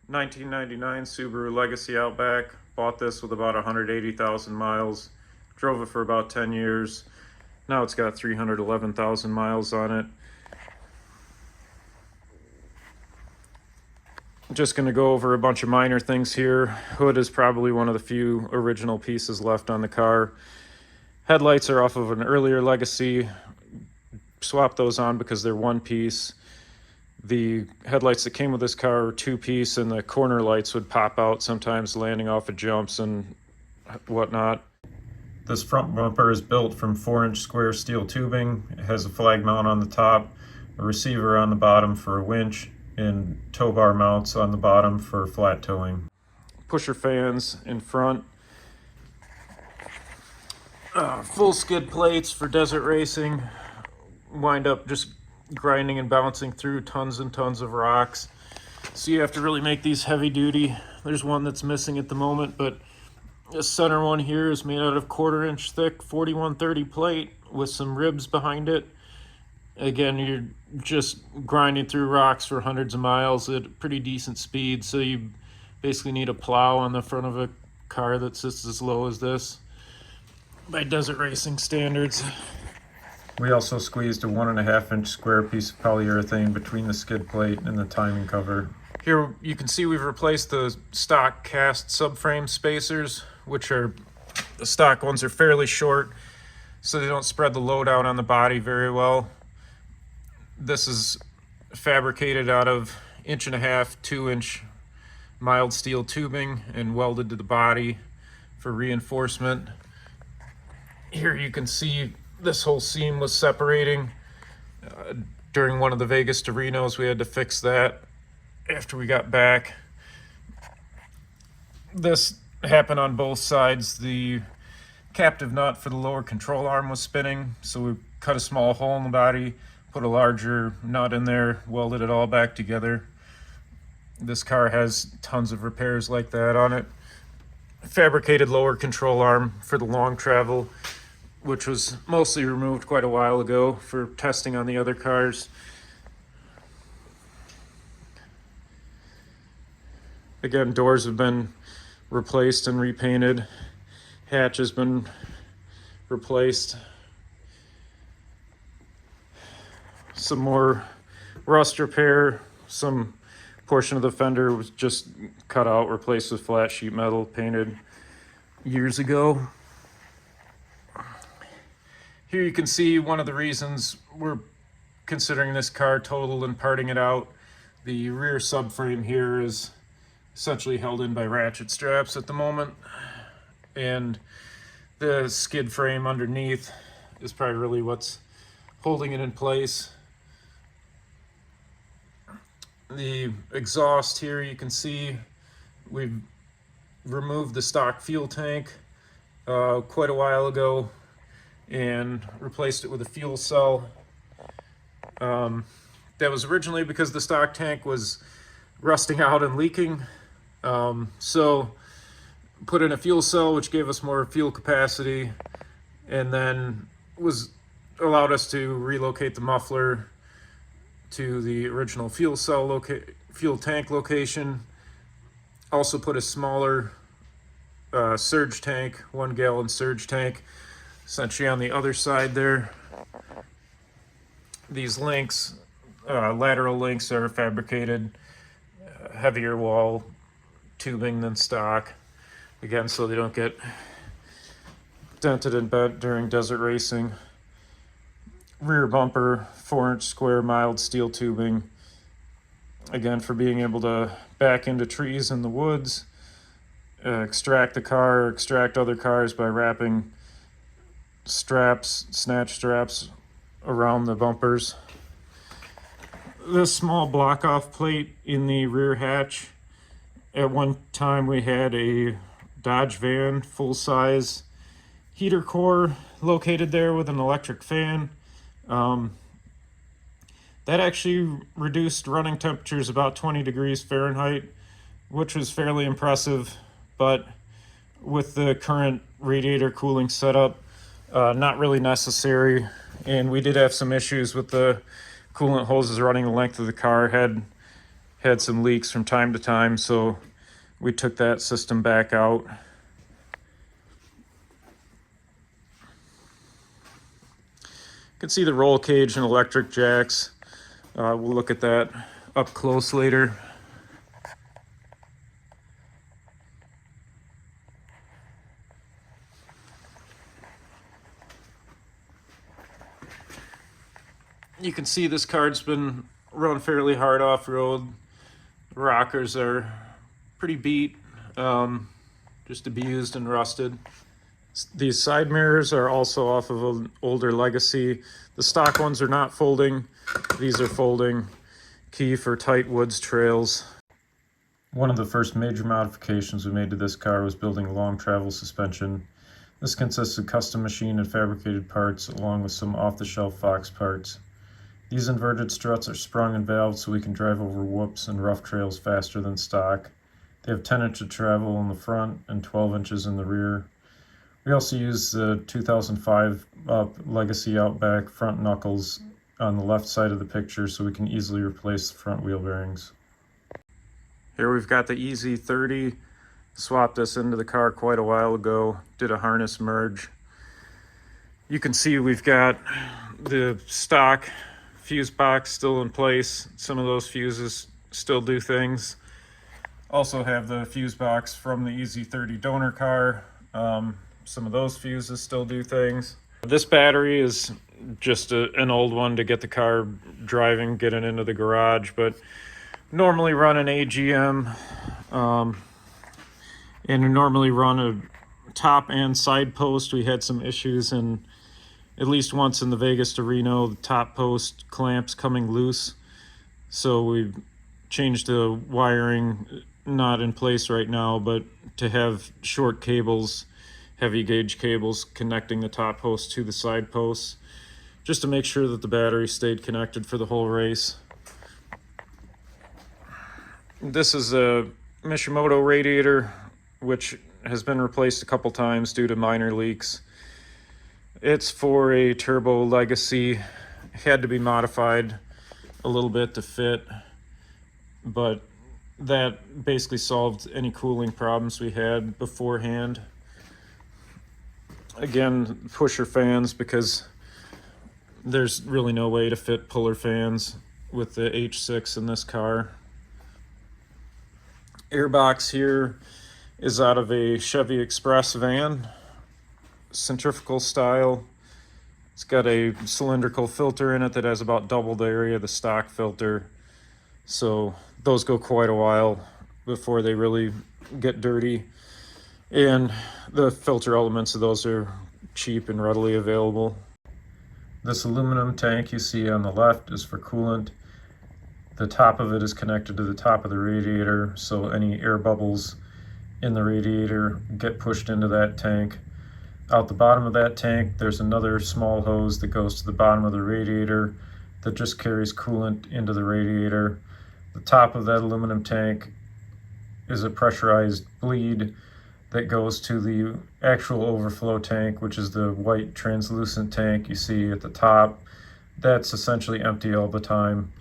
1999 Subaru Legacy Outback. Bought this with about 180,000 miles. Drove it for about 10 years. Now it's got 311,000 miles on it. I'm just going to go over a bunch of minor things here. Hood is probably one of the few original pieces left on the car. Headlights are off of an earlier Legacy. Swapped those on because they're one piece. The headlights that came with this car were two-piece, and the corner lights would pop out sometimes landing off of jumps and whatnot. This front bumper is built from 4-inch square steel tubing. It has a flag mount on the top, a receiver on the bottom for a winch, and tow bar mounts on the bottom for flat towing. Pusher fans in front. Full skid plates for desert racing. Wind up just grinding and bouncing through tons and tons of rocks. So you have to really make these heavy duty. There's one that's missing at the moment, but this center one here is made out of 1/4-inch thick 4130 plate with some ribs behind it. Again, you're just grinding through rocks for hundreds of miles at pretty decent speed, so you basically need a plow on the front of a car that sits as low as this by desert racing standards. We also squeezed a 1.5-inch square piece of polyurethane between the skid plate and the timing cover. Here you can see we've replaced the stock cast subframe spacers, which are, the stock ones are fairly short, so they don't spread the load out on the body very well. This is fabricated out of 1.5-inch, 2-inch mild steel tubing and welded to the body for reinforcement. Here you can see this whole seam was separating. During one of the Vegas to Renos, we had to fix that after we got back. This happened on both sides. The captive nut for the lower control arm was spinning, so we cut a small hole in the body, put a larger nut in there, welded it all back together. This car has tons of repairs like that on it. Fabricated lower control arm for the long travel, which was mostly removed quite a while ago for testing on the other cars. Again, doors have been replaced and repainted. Hatch has been replaced. Some more rust repair. Some portion of the fender was just cut out, replaced with flat sheet metal, painted years ago. Here you can see one of the reasons we're considering this car totaled and parting it out. The rear subframe here is essentially held in by ratchet straps at the moment, and the skid frame underneath is probably really what's holding it in place. The exhaust here, you can see we've removed the stock fuel tank quite a while ago and replaced it with a fuel cell. That was originally because the stock tank was rusting out and leaking. So put in a fuel cell, which gave us more fuel capacity, and then allowed us to relocate the muffler to the original fuel tank location. Also put a smaller surge tank, 1-gallon surge tank, essentially on the other side there. These links, lateral links, are fabricated heavier wall tubing than stock, again, so they don't get dented and bent during desert racing. Rear bumper, 4-inch square mild steel tubing, again for being able to back into trees in the woods, extract the car, extract other cars by wrapping snatch straps around the bumpers. This small block off plate in the rear hatch, at one time we had a Dodge van full-size heater core located there with an electric fan. That actually reduced running temperatures about 20 degrees Fahrenheit, which was fairly impressive, but with the current radiator cooling setup, not really necessary. And we did have some issues with the coolant hoses running the length of the car. Had had some leaks from time to time, so we took that system back out. You can see the roll cage and electric jacks. We'll look at that up close later. You can see this car's been run fairly hard off-road. Rockers are pretty beat, just abused and rusted. These side mirrors are also off of an older Legacy. The stock ones are not folding. These are folding. Key for tight woods trails. One of the first major modifications we made to this car was building a long travel suspension. This consists of custom machined and fabricated parts along with some off-the-shelf Fox parts. These inverted struts are sprung and valved so we can drive over whoops and rough trails faster than stock. They have 10 inches of travel in the front and 12 inches in the rear. We also use the 2005 Legacy Outback front knuckles on the left side of the picture so we can easily replace the front wheel bearings. Here we've got the EZ30. Swapped this into the car quite a while ago. Did a harness merge. You can see we've got the stock fuse box still in place. Some of those fuses still do things. Also have the fuse box from the EZ30 donor car. Some of those fuses still do things. This battery is just an old one to get the car driving, get it into the garage, but normally run an AGM and normally run a top and side post. We had some issues in at least once in the Vegas to Reno, the top post clamps coming loose. So we changed the wiring, not in place right now, but to have short cables, heavy gauge cables connecting the top post to the side posts, just to make sure that the battery stayed connected for the whole race. This is a Mishimoto radiator, which has been replaced a couple times due to minor leaks. It's for a turbo Legacy. Had to be modified a little bit to fit, but that basically solved any cooling problems we had beforehand. Again, pusher fans, because there's really no way to fit puller fans with the H6 in this car. Airbox here is out of a Chevy Express van, centrifugal style. It's got a cylindrical filter in it that has about double the area of the stock filter. So those go quite a while before they really get dirty. And the filter elements of those are cheap and readily available. This aluminum tank you see on the left is for coolant. The top of it is connected to the top of the radiator, so any air bubbles in the radiator get pushed into that tank. Out the bottom of that tank, there's another small hose that goes to the bottom of the radiator that just carries coolant into the radiator. The top of that aluminum tank is a pressurized bleed that goes to the actual overflow tank, which is the white translucent tank you see at the top. That's essentially empty all the time.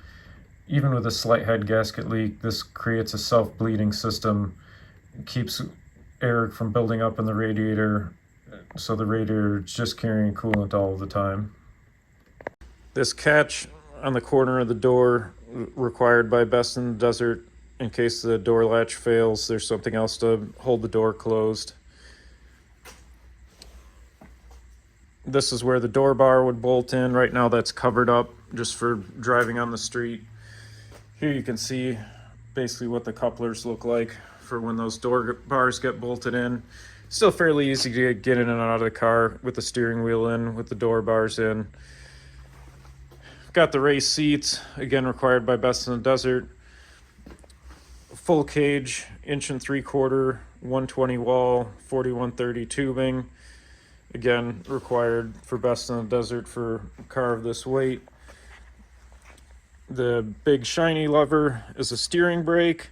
Even with a slight head gasket leak, this creates a self-bleeding system. It keeps air from building up in the radiator, so the radiator is just carrying coolant all the time. This catch on the corner of the door, required by Best in the Desert, in case the door latch fails. There's something else to hold the door closed. This is where the door bar would bolt in. Right now that's covered up just for driving on the street. Here you can see basically what the couplers look like for when those door bars get bolted in. Still fairly easy to get in and out of the car with the steering wheel in, with the door bars in. Got the race seats, again required by Best in the Desert. Full cage, 1.75 inch, 120 wall, 4130 tubing. Again, required for Best in the Desert for a car of this weight. The big shiny lever is a steering brake.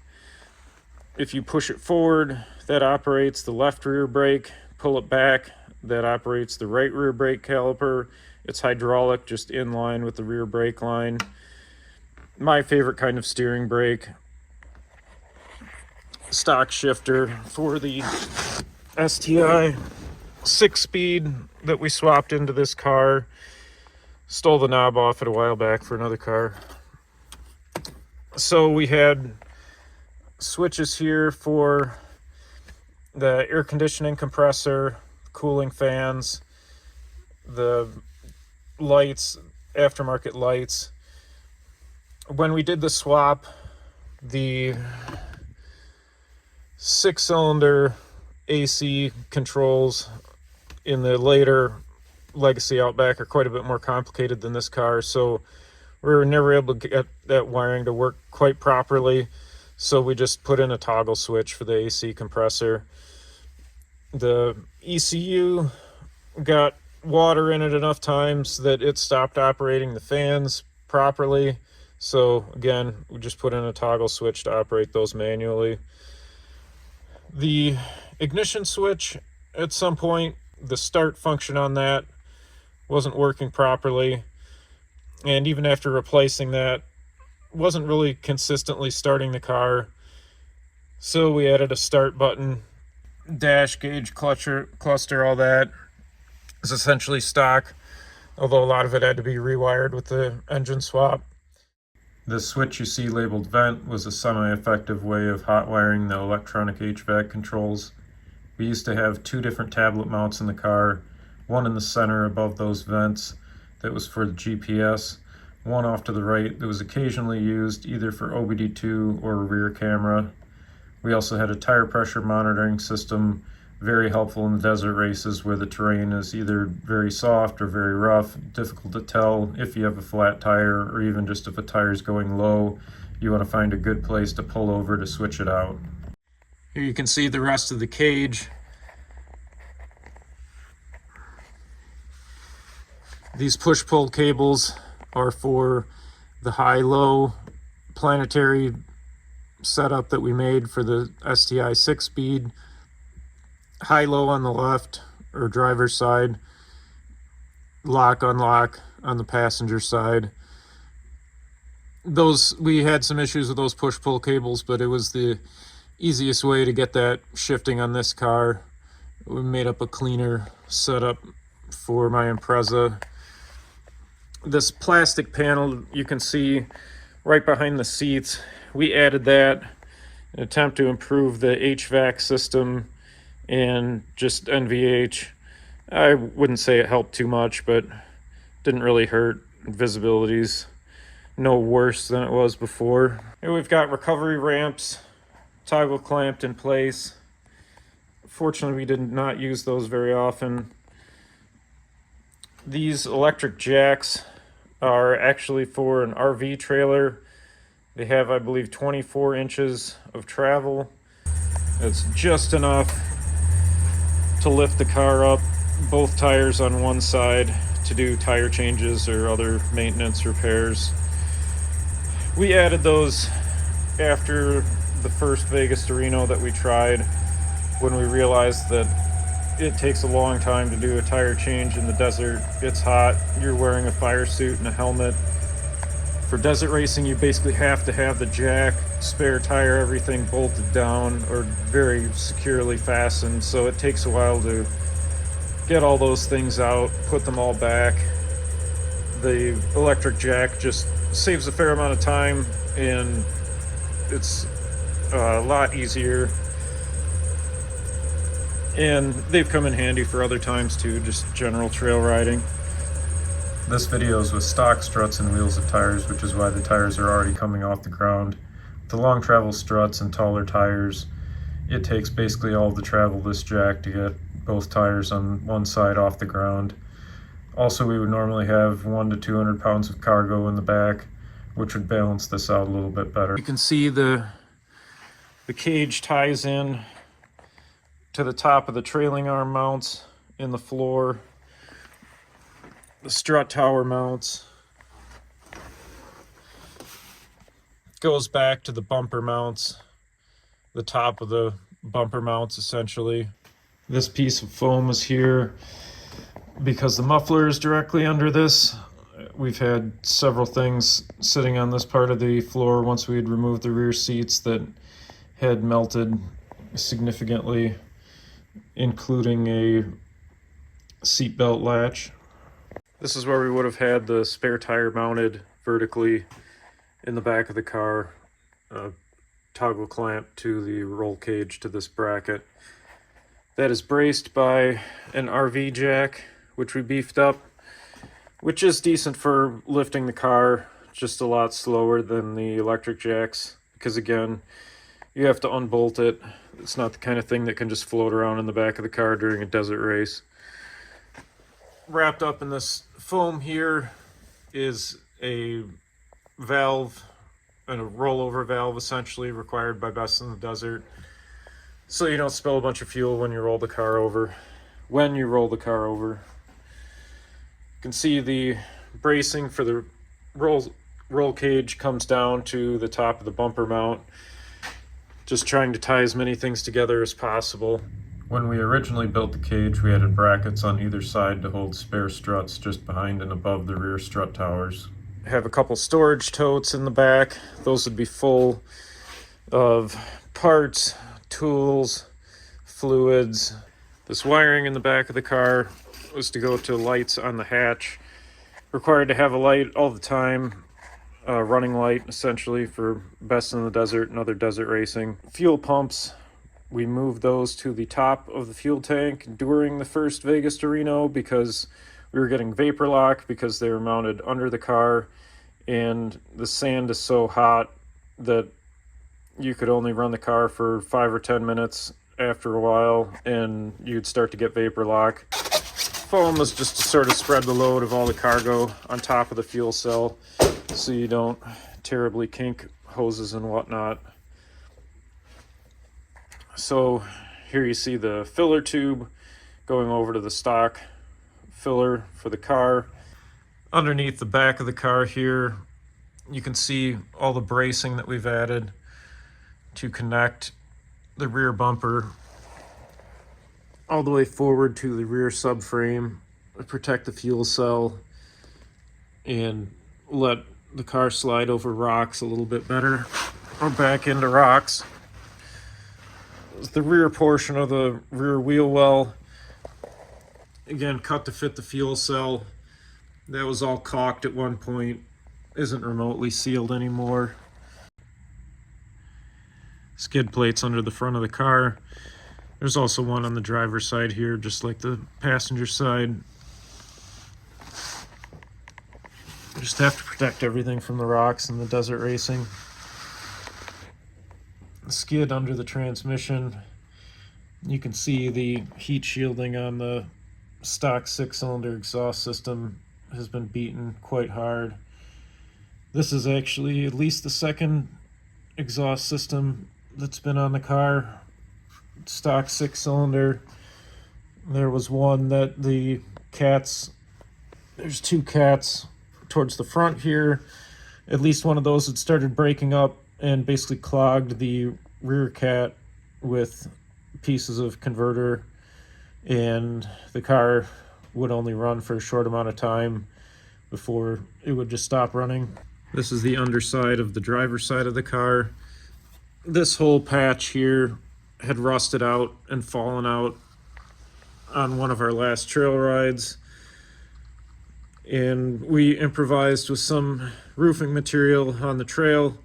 If you push it forward, that operates the left rear brake. Pull it back, that operates the right rear brake caliper. It's hydraulic, just in line with the rear brake line. My favorite kind of steering brake. stock shifter for the STI 6-speed that we swapped into this car. Stole the knob off it a while back for another car. So we had switches here for the air conditioning compressor, cooling fans, the lights, aftermarket lights. When we did the swap, the 6-cylinder AC controls in the later Legacy Outback are quite a bit more complicated than this car, so we were never able to get that wiring to work quite properly, so we just put in a toggle switch for the AC compressor. The ECU got water in it enough times that it stopped operating the fans properly, so again, we just put in a toggle switch to operate those manually. The ignition switch, at some point, the start function on that wasn't working properly, and even after replacing that, wasn't really consistently starting the car. So we added a start button, dash, gauge, cluster, all that is essentially stock, although a lot of it had to be rewired with the engine swap. The switch you see labeled vent was a semi-effective way of hot wiring the electronic HVAC controls. We used to have 2 different tablet mounts in the car, one in the center above those vents that was for the GPS, one off to the right that was occasionally used either for OBD2 or a rear camera. We also had a tire pressure monitoring system, very helpful in the desert races where the terrain is either very soft or very rough, difficult to tell if you have a flat tire, or even just if a tire is going low, you want to find a good place to pull over to switch it out. Here you can see the rest of the cage. These push-pull cables are for the high-low planetary setup that we made for the STI 6-speed. High-low on the left, or driver's side. Lock, unlock on the passenger side. We had some issues with those push-pull cables, but it was the easiest way to get that shifting on this car. We made up a cleaner setup for my Impreza. This plastic panel you can see right behind the seats, we added that in an attempt to improve the HVAC system and just NVH. I wouldn't say it helped too much, but didn't really hurt. Visibility's no worse than it was before. Here we've got recovery ramps, toggle clamped in place. Fortunately, we did not use those very often. These electric jacks are actually for an RV trailer. They have, I believe, 24 inches of travel. It's just enough to lift the car up, both tires on one side, to do tire changes or other maintenance repairs. We added those after the first Vegas to Reno that we tried, when we realized that it takes a long time to do a tire change in the desert. It's hot, you're wearing a fire suit and a helmet. For desert racing, you basically have to have the jack, spare tire, everything bolted down or very securely fastened, so it takes a while to get all those things out, put them all back. The electric jack just saves a fair amount of time, and it's a lot easier. And they've come in handy for other times too, just general trail riding. This video is with stock struts and wheels of tires, which is why the tires are already coming off the ground. The long travel struts and taller tires, it takes basically all of the travel this jack to get both tires on one side off the ground. Also, we would normally have 100 to 200 pounds of cargo in the back, which would balance this out a little bit better. You can see the cage ties in to the top of the trailing arm mounts in the floor, the strut tower mounts, goes back to the bumper mounts, the top of the bumper mounts essentially. This piece of foam is here because the muffler is directly under this. We've had several things sitting on this part of the floor once we had removed the rear seats that had melted significantly, including a seatbelt latch. This is where we would have had the spare tire mounted vertically in the back of the car, toggle clamp to the roll cage to this bracket. That is braced by an RV jack, which we beefed up, which is decent for lifting the car, just a lot slower than the electric jacks, because again, you have to unbolt it. It's not the kind of thing that can just float around in the back of the car during a desert race. Wrapped up in this foam here is a valve, and a rollover valve essentially, required by Best in the Desert, so you don't spill a bunch of fuel when you roll the car over. You can see the bracing for the roll cage comes down to the top of the bumper mount, just trying to tie as many things together as possible. When we originally built the cage, we added brackets on either side to hold spare struts just behind and above the rear strut towers. I have a couple storage totes in the back. Those would be full of parts, tools, fluids. This wiring in the back of the car was to go to lights on the hatch. Required to have a light all the time, running light essentially for Best in the Desert and other desert racing. Fuel pumps, we moved those to the top of the fuel tank during the first Vegas to Reno because we were getting vapor lock because they were mounted under the car, and the sand is so hot that you could only run the car for 5 or 10 minutes after a while and you'd start to get vapor lock. Foam was just to sort of spread the load of all the cargo on top of the fuel cell so you don't terribly kink hoses and whatnot. So here you see the filler tube going over to the stock filler for the car. Underneath the back of the car here, you can see all the bracing that we've added to connect the rear bumper all the way forward to the rear subframe, protect the fuel cell, and let the car slide over rocks a little bit better, or back into rocks. The rear portion of the rear wheel well, again, cut to fit the fuel cell. That was all caulked at one point, isn't remotely sealed anymore. Skid plates under the front of the car. There's also one on the driver's side here, just like the passenger side. Just have to protect everything from the rocks in the desert racing. The skid under the transmission. You can see the heat shielding on the stock 6-cylinder exhaust system has been beaten quite hard. This is actually at least the second exhaust system that's been on the car. Stock 6-cylinder. There was one that the cats, there's two cats towards the front here. At least one of those had started breaking up and basically clogged the rear cat with pieces of converter, and the car would only run for a short amount of time before it would just stop running. This is the underside of the driver's side of the car. This whole patch here had rusted out and fallen out on one of our last trail rides, and we improvised with some roofing material on the trail.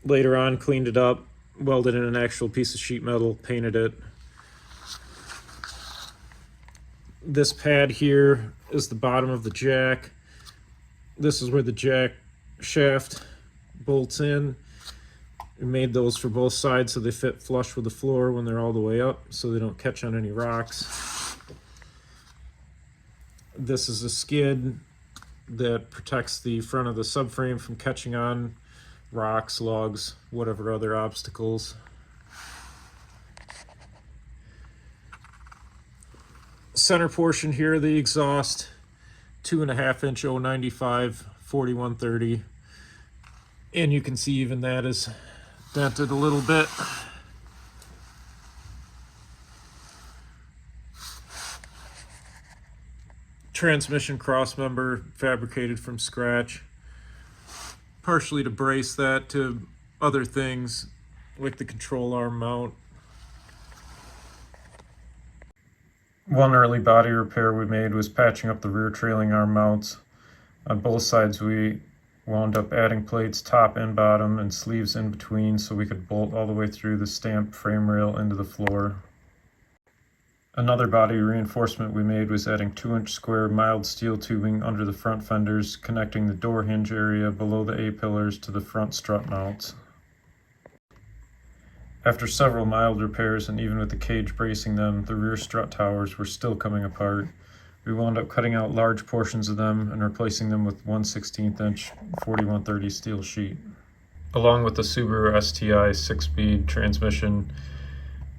Later on, cleaned it up, welded in an actual piece of sheet metal, painted it. This pad here is the bottom of the jack. This is where the jack shaft bolts in. We made those for both sides so they fit flush with the floor when they're all the way up, so they don't catch on any rocks. This is a skid that protects the front of the subframe from catching on rocks, logs, whatever other obstacles. Center portion here, the exhaust, 2.5-inch 095 4130, and you can see even that is dented a little bit. Transmission crossmember fabricated from scratch, partially to brace that to other things like the control arm mount. One early body repair we made was patching up the rear trailing arm mounts. On both sides we wound up adding plates top and bottom and sleeves in between so we could bolt all the way through the stamped frame rail into the floor. Another body reinforcement we made was adding 2-inch square mild steel tubing under the front fenders, connecting the door hinge area below the A-pillars to the front strut mounts. After several mild repairs, and even with the cage bracing them, the rear strut towers were still coming apart. We wound up cutting out large portions of them and replacing them with 1/16-inch 4130 steel sheet. Along with the Subaru STI 6-speed transmission,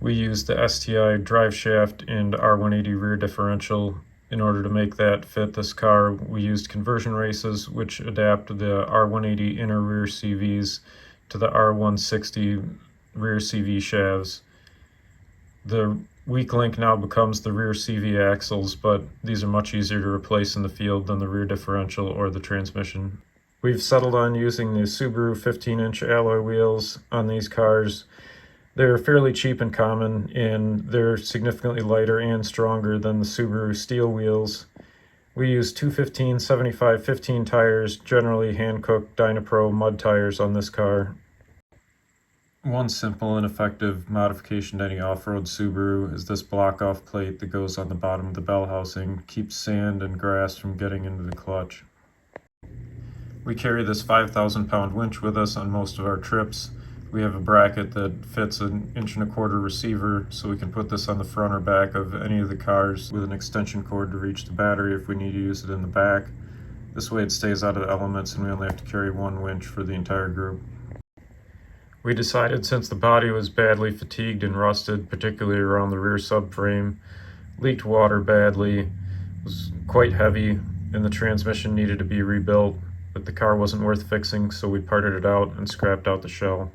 we used the STI drive shaft and R180 rear differential. In order to make that fit this car, we used conversion races which adapt the R180 inner rear CVs to the R160 rear CV shafts. The weak link now becomes the rear CV axles, but these are much easier to replace in the field than the rear differential or the transmission. We've settled on using the Subaru 15-inch alloy wheels on these cars. They're fairly cheap and common, and they're significantly lighter and stronger than the Subaru steel wheels. We use 215 75/15 tires, generally hand-cooked Dynapro mud tires on this car. One simple and effective modification to any off-road Subaru is this block-off plate that goes on the bottom of the bell housing, keeps sand and grass from getting into the clutch. We carry this 5,000-pound winch with us on most of our trips. We have a bracket that fits an 1.25-inch receiver, so we can put this on the front or back of any of the cars with an extension cord to reach the battery if we need to use it in the back. This way it stays out of the elements and we only have to carry one winch for the entire group. We decided, since the body was badly fatigued and rusted, particularly around the rear subframe, leaked water badly, was quite heavy, and the transmission needed to be rebuilt, but the car wasn't worth fixing, so we parted it out and scrapped out the shell.